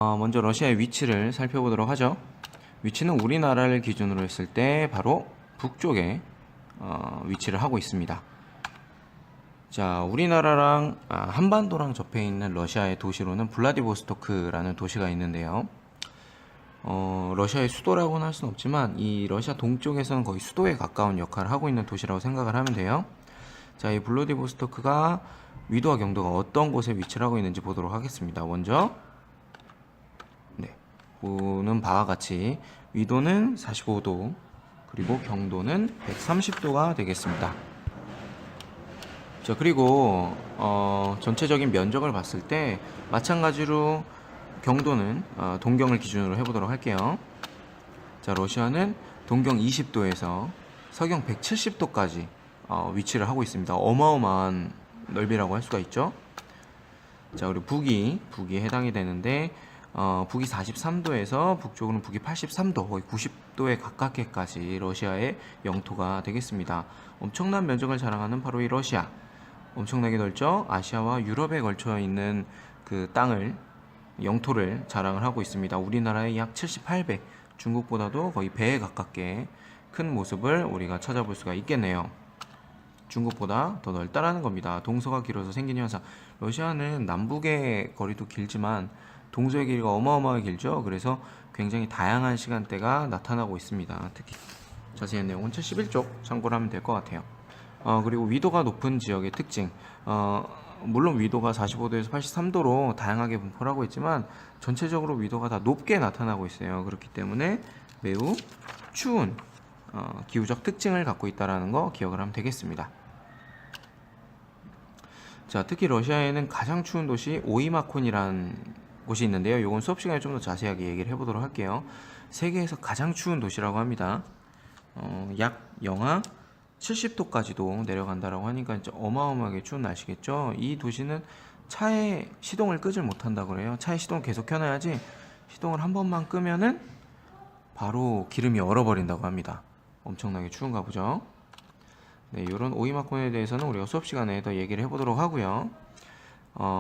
먼저 러시아의 위치를 살펴보도록 하죠. 위치는 우리나라를 기준으로 했을 때 바로 북쪽에 위치를 하고 있습니다. 자, 우리나라랑 한반도랑 접해 있는 러시아의 도시로는 블라디보스토크라는 도시가 있는데요. 러시아의 수도라고는 할 수는 없지만 이 러시아 동쪽에서는 거의 수도에 가까운 역할을 하고 있는 도시라고 생각을 하면 돼요. 자, 이 블라디보스토크가 위도와 경도가 어떤 곳에 위치를 하고 있는지 보도록 하겠습니다. 먼저 보는 바와 같이 위도는 45도 그리고 경도는 130도가 되겠습니다. 자, 그리고 전체적인 면적을 봤을 때 마찬가지로 경도는 동경을 기준으로 해보도록 할게요. 자, 러시아는 동경 20도에서 서경 170도까지 위치를 하고 있습니다. 어마어마한 넓이라고 할 수가 있죠. 자, 그리고 북이 해당이 되는데 북이 43도에서 북쪽으로는 북이 83도, 거의 90도에 가깝게까지 러시아의 영토가 되겠습니다. 엄청난 면적을 자랑하는 바로 이 러시아. 엄청나게 넓죠? 아시아와 유럽에 걸쳐 있는 그 땅을, 영토를 자랑을 하고 있습니다. 우리나라의 약 78배, 중국보다도 거의 배에 가깝게 큰 모습을 우리가 찾아볼 수가 있겠네요. 중국보다 더 넓다라는 겁니다. 동서가 길어서 생긴 현상. 러시아는 남북의 거리도 길지만 동서의 길이가 어마어마하게 길죠. 그래서 굉장히 다양한 시간대가 나타나고 있습니다. 특히 자세한 내용은 71쪽 참고를 하면 될 것 같아요. 그리고 위도가 높은 지역의 특징. 물론 위도가 45도에서 83도로 다양하게 분포를 하고 있지만 전체적으로 위도가 다 높게 나타나고 있어요. 그렇기 때문에 매우 추운 기후적 특징을 갖고 있다는 거 기억을 하면 되겠습니다. 자, 특히 러시아에는 가장 추운 도시 오이마콘이라는 곳이 있는데요. 이건 수업 시간에 좀 더 자세하게 얘기를 해보도록 할게요. 세계에서 가장 추운 도시라고 합니다. 약 영하 70도까지도 내려간다라고 하니까 진짜 어마어마하게 추운 날씨겠죠. 이 도시는 차에 시동을 끄질 못한다고 그래요. 차에 시동을 계속 켜놔야지 시동을 한 번만 끄면은 바로 기름이 얼어버린다고 합니다. 엄청나게 추운가 보죠. 네, 이런 오이마콘에 대해서는 우리가 수업 시간에 더 얘기를 해보도록 하고요.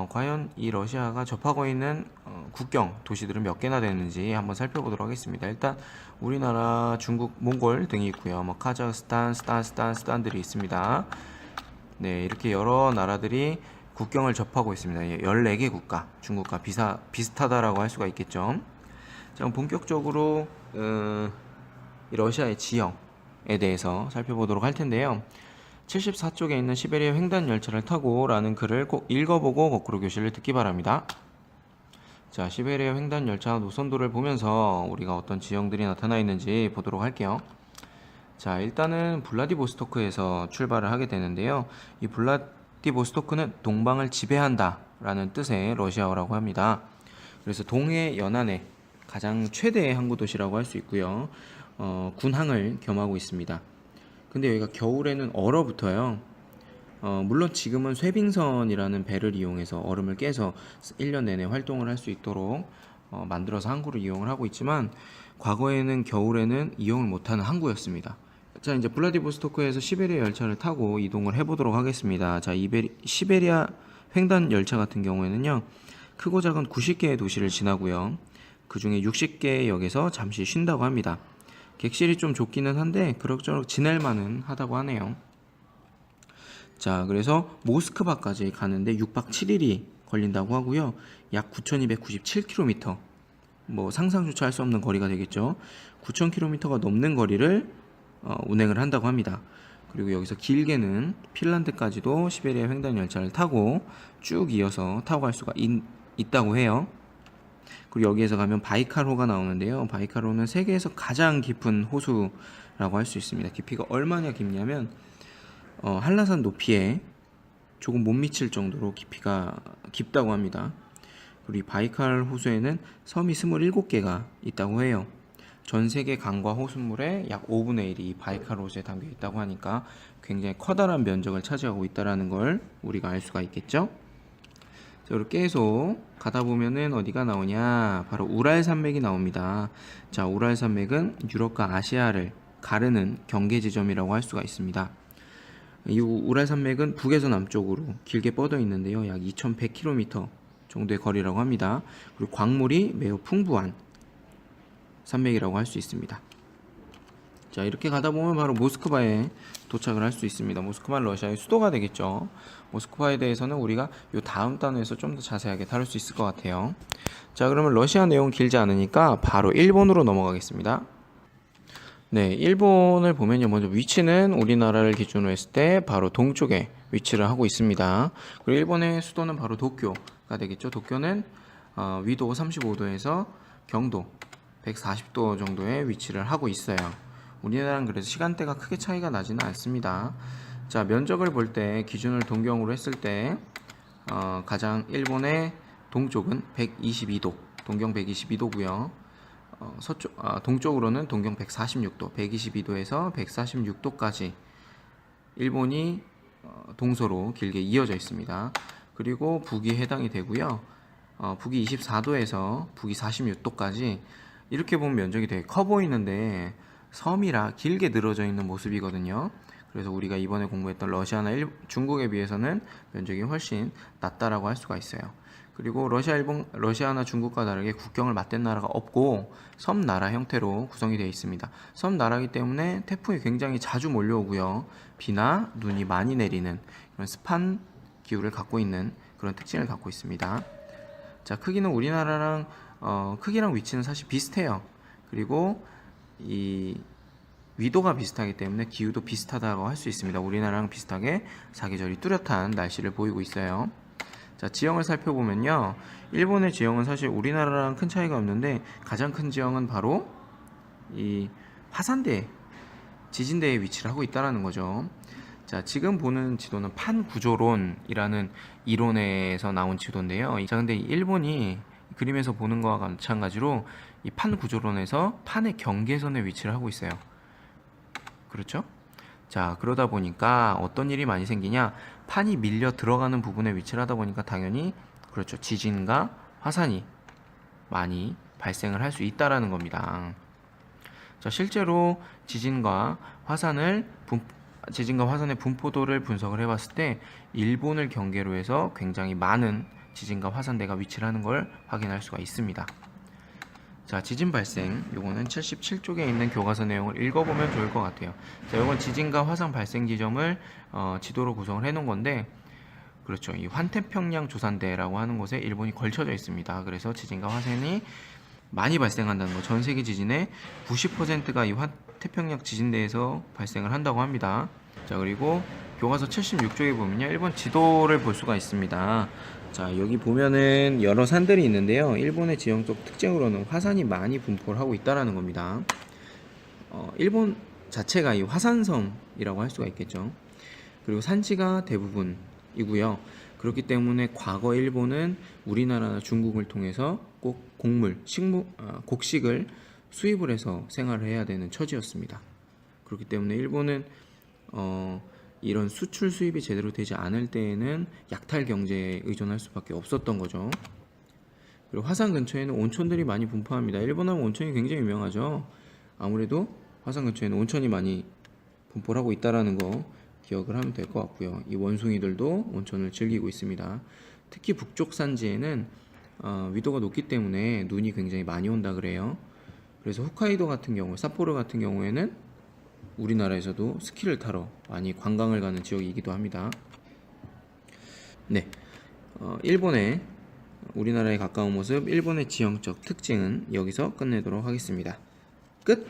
과연 이 러시아가 접하고 있는 국경 도시들은 몇 개나 되는지 한번 살펴보도록 하겠습니다. 일단 우리나라, 중국, 몽골 등이 있고요. 카자흐스탄, 스탄들이 있습니다. 네, 이렇게 여러 나라들이 국경을 접하고 있습니다. 14개 국가, 중국과 비슷하다라고 할 수가 있겠죠. 자, 본격적으로 이 러시아의 지형에 대해서 살펴보도록 할 텐데요. 74쪽에 있는 시베리아 횡단 열차를 타고 라는 글을 꼭 읽어보고 거꾸로 교실을 듣기 바랍니다. 자, 시베리아 횡단 열차 노선도를 보면서 우리가 어떤 지형들이 나타나 있는지 보도록 할게요. 자, 일단은 블라디보스토크에서 출발을 하게 되는데요. 이 블라디보스토크는 동방을 지배한다 라는 뜻의 러시아어라고 합니다. 그래서 동해 연안의 가장 최대의 항구 도시라고 할 수 있고요. 군항을 겸하고 있습니다. 근데 여기가 겨울에는 얼어붙어요. 물론 지금은 쇠빙선이라는 배를 이용해서 얼음을 깨서 1년 내내 활동을 할 수 있도록 만들어서 항구를 이용을 하고 있지만 과거에는 겨울에는 이용을 못하는 항구였습니다. 자, 이제 블라디보스토크에서 시베리아 열차를 타고 이동을 해보도록 하겠습니다. 자, 시베리아 횡단 열차 같은 경우에는요, 크고 작은 90개의 도시를 지나고요. 그 중에 60개의 역에서 잠시 쉰다고 합니다. 객실이 좀 좁기는 한데 그럭저럭 지낼만은 하다고 하네요. 자, 그래서 모스크바까지 가는데 6박 7일이 걸린다고 하고요. 약 9,297km, 뭐 상상조차 할 수 없는 거리가 되겠죠. 9,000km가 넘는 거리를 운행을 한다고 합니다. 그리고 여기서 길게는 핀란드까지도 시베리아 횡단 열차를 타고 쭉 이어서 타고 갈 수가 있다고 해요. 그리고 여기에서 가면 바이칼호가 나오는데요. 바이칼호는 세계에서 가장 깊은 호수라고 할 수 있습니다. 깊이가 얼마나 깊냐면 한라산 높이에 조금 못 미칠 정도로 깊이가 깊다고 합니다. 그리고 이 바이칼 호수에는 섬이 27개가 있다고 해요. 전 세계 강과 호수물의 약 5분의 1이 이 바이칼 호수에 담겨 있다고 하니까 굉장히 커다란 면적을 차지하고 있다는 걸 우리가 알 수가 있겠죠. 자, 이렇게 계속 가다 보면은 어디가 나오냐, 바로 우랄산맥이 나옵니다. 자, 우랄산맥은 유럽과 아시아를 가르는 경계 지점이라고 할 수가 있습니다. 이 우랄산맥은 북에서 남쪽으로 길게 뻗어 있는데요. 약 2100km 정도의 거리라고 합니다. 그리고 광물이 매우 풍부한 산맥이라고 할 수 있습니다. 자, 이렇게 가다 보면 바로 모스크바에 도착을 할 수 있습니다. 모스크바는 러시아의 수도가 되겠죠. 모스크바에 대해서는 우리가 요 다음 단어에서 좀 더 자세하게 다룰 수 있을 것 같아요. 자, 그러면 러시아 내용 길지 않으니까 바로 일본으로 넘어가겠습니다. 네, 일본을 보면요, 먼저 위치는 우리나라를 기준으로 했을 때 바로 동쪽에 위치를 하고 있습니다. 그리고 일본의 수도는 바로 도쿄가 되겠죠. 도쿄는 위도 35도에서 경도 140도 정도의 위치를 하고 있어요. 우리나라는 그래서 시간대가 크게 차이가 나지는 않습니다. 자, 면적을 볼 때 기준을 동경으로 했을 때 가장 일본의 동쪽은 122도, 동경 122도고요. 동쪽으로는 동경 146도, 122도에서 146도까지 일본이 동서로 길게 이어져 있습니다. 그리고 북이 해당이 되고요. 북이 24도에서 북이 46도까지 이렇게 보면 면적이 되게 커 보이는데 섬이라 길게 늘어져 있는 모습이거든요. 그래서 우리가 이번에 공부했던 러시아나 중국에 비해서는 면적이 훨씬 낮다라고 할 수가 있어요. 그리고 러시아나 중국과 다르게 국경을 맞댄 나라가 없고 섬나라 형태로 구성이 되어 있습니다. 섬나라이기 때문에 태풍이 굉장히 자주 몰려오고요. 비나 눈이 많이 내리는 그런 습한 기후를 갖고 있는 그런 특징을 갖고 있습니다. 자, 크기는 우리나라랑 크기랑 위치는 사실 비슷해요. 그리고 이 위도가 비슷하기 때문에 기후도 비슷하다고 할 수 있습니다. 우리나라랑 비슷하게 사계절이 뚜렷한 날씨를 보이고 있어요. 자, 지형을 살펴보면요, 일본의 지형은 사실 우리나라랑 큰 차이가 없는데 가장 큰 지형은 바로 이 화산대, 지진대에 위치를 하고 있다는 거죠. 자, 지금 보는 지도는 판구조론이라는 이론에서 나온 지도인데요. 자, 근데 일본이 그림에서 보는 거와 마찬가지로 이 판구조론에서 판의 경계선에 위치를 하고 있어요. 그렇죠? 자, 그러다 보니까 어떤 일이 많이 생기냐, 판이 밀려 들어가는 부분에 위치를 하다 보니까 당연히 그렇죠, 지진과 화산이 많이 발생을 할 수 있다라는 겁니다. 자, 실제로 지진과 화산의 분포도를 분석을 해봤을 때 일본을 경계로 해서 굉장히 많은 지진과 화산대가 위치를 하는 걸 확인할 수가 있습니다. 자, 지진 발생, 요거는 77쪽에 있는 교과서 내용을 읽어보면 좋을 것 같아요. 자, 요건 지진과 화산 발생 지점을 지도로 구성을 해놓은 건데, 그렇죠, 이 환태평양 조산대라고 하는 곳에 일본이 걸쳐져 있습니다. 그래서 지진과 화산이 많이 발생한다는 거, 전 세계 지진의 90%가 이 환태평양 지진대에서 발생을 한다고 합니다. 자, 그리고 교과서 76쪽에 보면요, 일본 지도를 볼 수가 있습니다. 자, 여기 보면은 여러 산들이 있는데요, 일본의 지형적 특징으로는 화산이 많이 분포를 하고 있다는 겁니다. 일본 자체가 이 화산섬이라고 할 수가 있겠죠. 그리고 산지가 대부분이고요. 그렇기 때문에 과거 일본은 우리나라나 중국을 통해서 꼭 곡식을 수입을 해서 생활을 해야 되는 처지였습니다. 그렇기 때문에 일본은 이런 수출 수입이 제대로 되지 않을 때에는 약탈 경제에 의존할 수밖에 없었던 거죠. 그리고 화산 근처에는 온천들이 많이 분포합니다. 일본 하면 온천이 굉장히 유명하죠. 아무래도 화산 근처에는 온천이 많이 분포를 하고 있다는 거 기억을 하면 될 것 같고요. 이 원숭이들도 온천을 즐기고 있습니다. 특히 북쪽 산지에는 위도가 높기 때문에 눈이 굉장히 많이 온다 그래요. 그래서 홋카이도 같은 경우, 삿포로 같은 경우에는 우리나라에서도 스키를 타러 많이 관광을 가는 지역이기도 합니다. 네, 일본의 우리나라에 가까운 모습, 일본의 지형적 특징은 여기서 끝내도록 하겠습니다. 끝!